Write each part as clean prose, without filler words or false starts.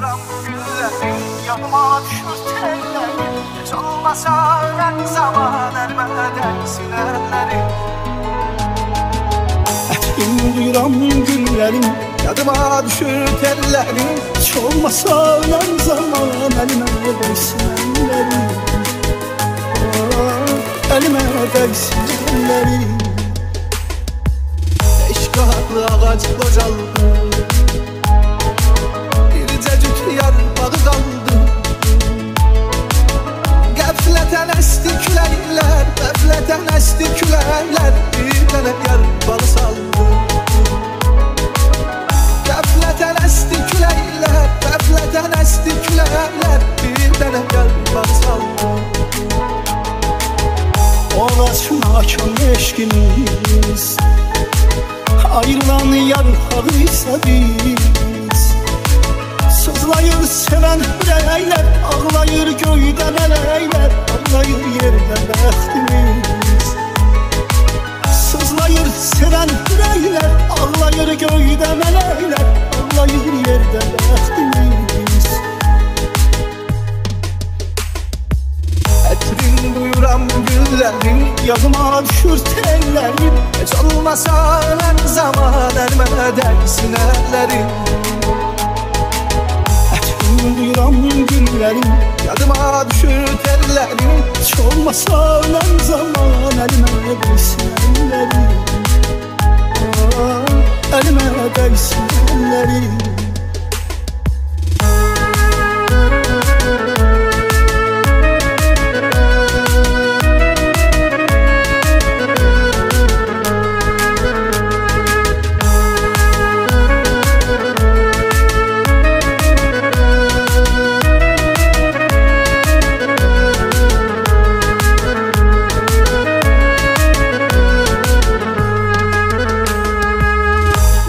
duyuram güllərin, yanıma düşür tellərin. Heç olmasa ölən zaman ərmədən sinərlərin. Ətrin duyuram güllərin, yadıma düşür tellərin. Heç olmasa ölən zaman əlimə dəysin əllərin. Əlimə dəysin əllərin. Eşqatlı ağac qocaldı, bircəcük yarpağı qaldı. Qəflətən əsdi küləklər, qəflətən əsdi küləklər, bir dənə yarpağı saldı. Qəflətən əsdi küləklər, qəflətən əsdi küləklər, bir dənə yarpağı saldı. Olaşmakan eşkimiz, ayrılan yarpağıysa biz. Sızlayır sevən ürəklər, ağlayır göydə mələklər, ağlayır yerdə bəxtimiz. Sızlayır sevən ürəklər, ağlayır göydə mələklər, ağlayır yerdə bəxtimiz. Ətrin duyuram güllərin, yadıma düşür tellərin. Heç olmasa ölən zaman ərmə dəysin əllərin. Ətrin duyuram güllərin, yadıma düşür tellərin. Heç olmasa ölən zaman əlimə dəysin əllərin. Əlimə dəysin əllərin.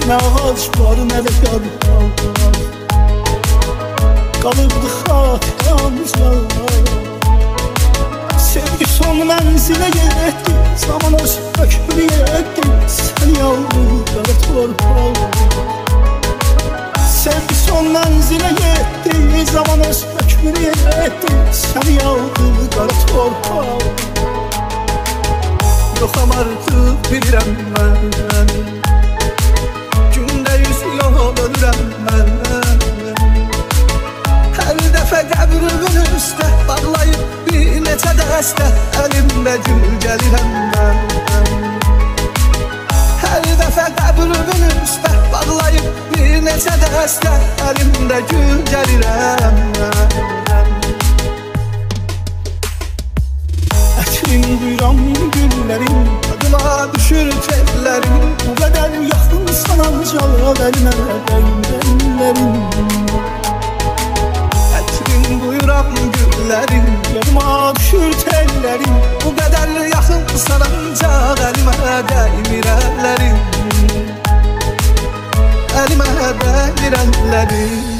Nə ağac var, nə də yarpaq, qalıbdı xatıramızda. Sevgi son mənzilə yetdi, zaman öz hökmünü yetdi. Sən yaldı qara torpaq. Sevgi son mənzilə yetdi, zaman öz hökmünü yetdi. Sən yaldı qara torpaq. Yoxam artıq bilirəm mən, ölürəm mən. Hər dəfə qəbrimin üstə bağlayıb bir neçə dəstə, əlimdə gül gəlirəm mən. Hər dəfə qəbrimin üstə bağlayıb bir neçə dəstə, əlimdə gül gəlirəm mən. Ətrin duyuram güllərin, yadıma düşür tellərin. Bu qədər yaxın sanancaq əlimə dəyinlərin. Ətrin duyuram güllərin, yadıma düşür tellərin. Bu qədər yaxın sanancaq əlimə dəymir əllərin. Əlimə dəymir əllərin.